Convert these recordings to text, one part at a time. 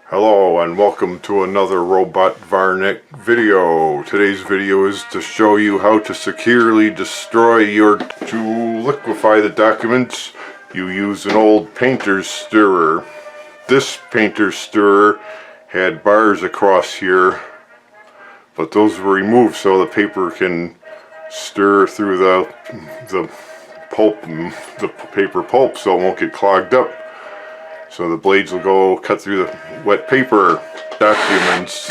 Hello and welcome to another robot varnish video. Today's video is to show you how to securely destroy to liquefy the documents. You use an old painter's stirrer. This painter's stirrer had bars across here, but those were removed so the paper can stir through the pulp, the paper pulp, so it won't get clogged up. So the blades will go cut through the wet paper documents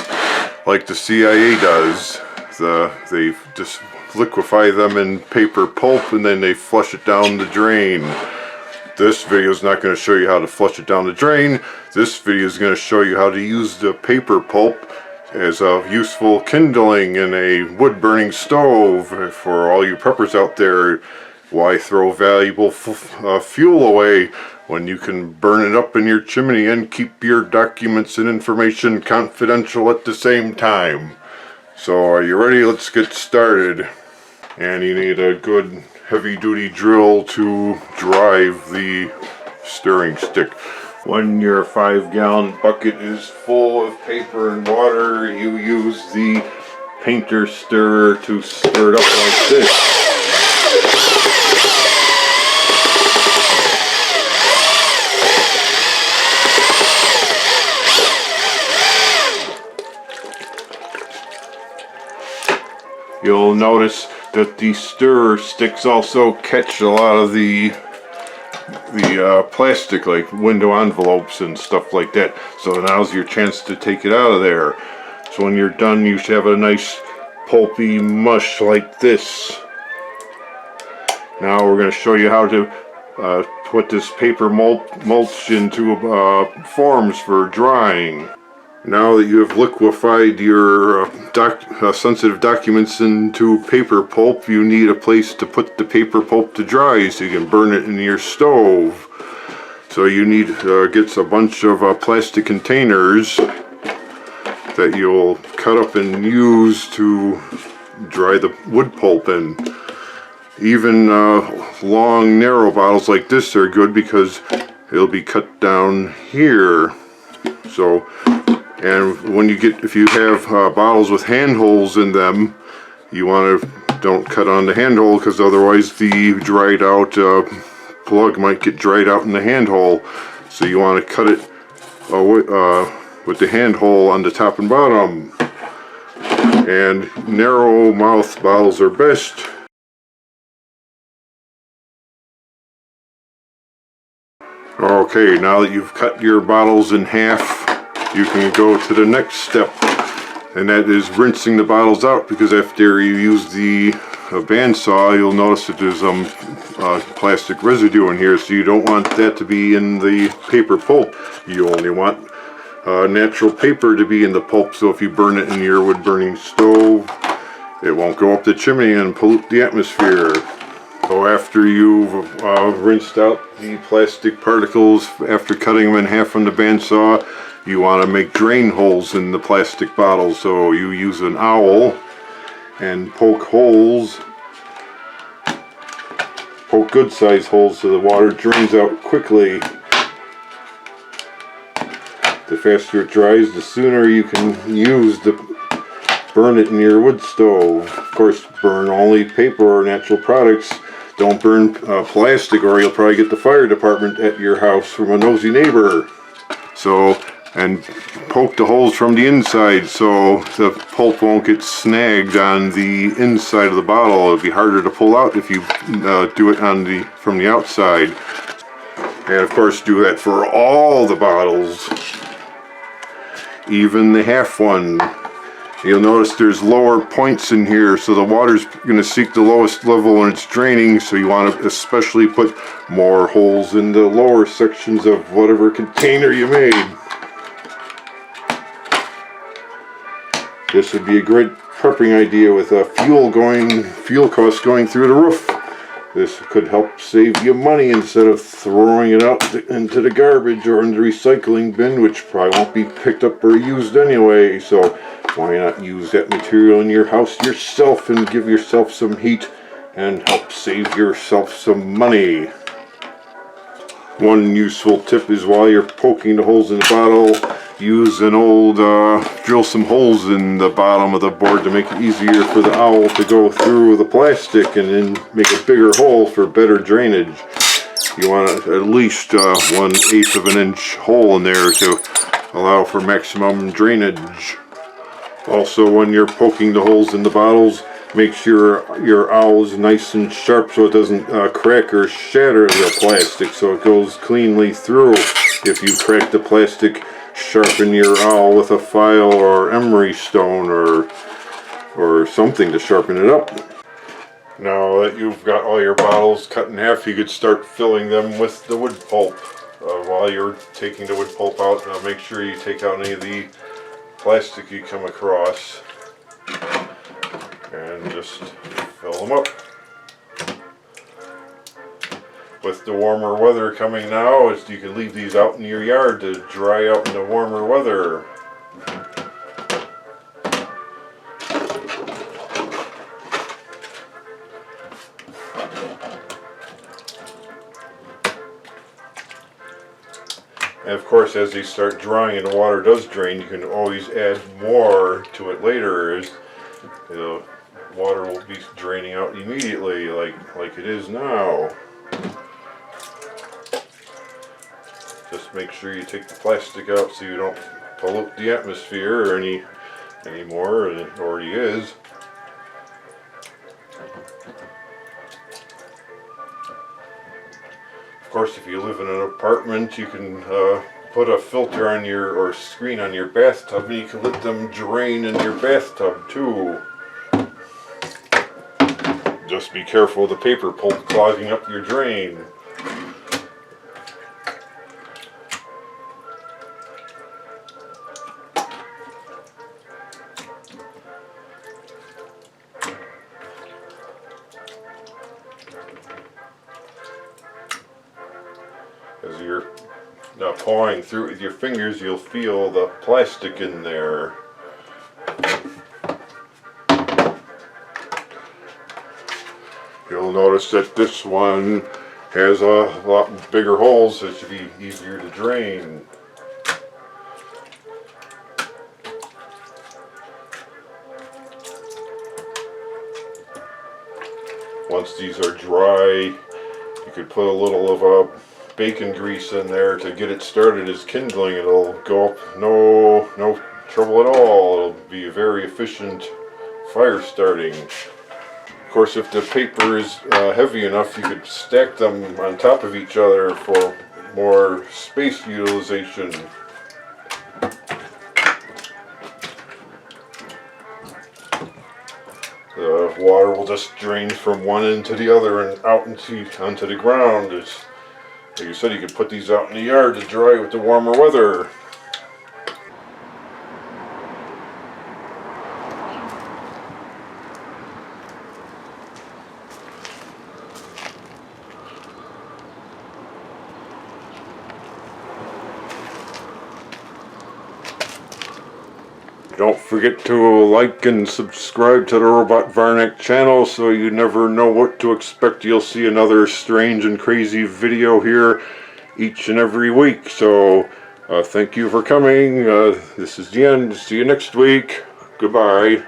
like the CIA does. They just liquefy them in paper pulp and then they flush it down the drain. This video is not going to show you how to flush it down the drain. This video is going to show you how to use the paper pulp as a useful kindling in a wood burning stove. For all you preppers out there, why throw valuable fuel away when you can burn it up in your chimney and keep your documents and information confidential at the same time? So are you ready? Let's get started. And you need a good heavy-duty drill to drive the stirring stick. When your 5-gallon bucket is full of paper and water, you use the painter stirrer to stir it up like this. You'll notice that the stirrer sticks also catch a lot of the plastic, like window envelopes and stuff like that. So now's your chance to take it out of there. So when you're done, you should have a nice pulpy mush like this. Now we're going to show you how to put this paper mulch into forms for drying. Now that you have liquefied your sensitive documents into paper pulp, you need a place to put the paper pulp to dry so you can burn it in your stove. So you need to get a bunch of plastic containers that you'll cut up and use to dry the wood pulp in. Even long, narrow bottles like this are good because it'll be cut down here. So. And when if you have bottles with handholds in them, you want to don't cut on the handhole because otherwise the dried out plug might get dried out in the handhole. So you want to cut it with the handhole on the top and bottom. And narrow mouth bottles are best. Okay, now that you've cut your bottles in half, you can go to the next step, and that is rinsing the bottles out, because after you use the bandsaw, you'll notice that there's some plastic residue in here, so you don't want that to be in the paper pulp. You only want natural paper to be in the pulp, so if you burn it in your wood burning stove, it won't go up the chimney and pollute the atmosphere. So after you've rinsed out the plastic particles, after cutting them in half from the bandsaw, you want to make drain holes in the plastic bottles. So you use an owl and poke good sized holes so the water drains out quickly. The faster it dries, the sooner you can use to burn it in your wood stove. Of course, burn only paper or natural products. Don't burn plastic, or you'll probably get the fire department at your house from a nosy neighbor. So, and poke the holes from the inside so the pulp won't get snagged on the inside of the bottle. It'll be harder to pull out if you do it from the outside. And of course, do that for all the bottles, even the half one. You'll notice there's lower points in here, so the water's going to seek the lowest level when it's draining, so you want to especially put more holes in the lower sections of whatever container you made. This would be a great prepping idea with fuel costs going through the roof. This could help save you money instead of throwing it out into the garbage or in the recycling bin, which probably won't be picked up or used anyway. So why not use that material in your house yourself and give yourself some heat and help save yourself some money? One useful tip is while you're poking the holes in the bottle, use an old, drill some holes in the bottom of the board to make it easier for the owl to go through the plastic, and then make a bigger hole for better drainage. You want at least 1/8 of an inch hole in there to allow for maximum drainage. Also, when you're poking the holes in the bottles, make sure your owl is nice and sharp so it doesn't crack or shatter the plastic, so it goes cleanly through. If you crack the plastic, sharpen your owl with a file or emery stone or something to sharpen it up. Now that you've got all your bottles cut in half, you could start filling them with the wood pulp. While you're taking the wood pulp out, make sure you take out any of the plastic you come across and just fill them up. With the warmer weather coming now, you can leave these out in your yard to dry out in the warmer weather. And of course, as they start drying and the water does drain, you can always add more to it later, as the water will be draining out immediately like it is now. Just make sure you take the plastic out so you don't pollute the atmosphere any more than it already is. Of course, if you live in an apartment, you can put a filter on or screen on your bathtub, and you can let them drain in your bathtub too. Just be careful of the paper pulp clogging up your drain. As you're now pawing through it with your fingers, you'll feel the plastic in there. You'll notice that this one has a lot bigger holes, so it should be easier to drain. Once these are dry, you could put a little of bacon grease in there to get it started as kindling. It'll go up no trouble at all. It'll be a very efficient fire starting. Of course, if the paper is heavy enough, you could stack them on top of each other for more space utilization. The water will just drain from one end to the other and out onto the ground. Like you said, you could put these out in the yard to dry with the warmer weather. Don't forget to like and subscribe to the Robot Varnick channel so you never know what to expect. You'll see another strange and crazy video here each and every week. So thank you for coming. This is the end. See you next week. Goodbye.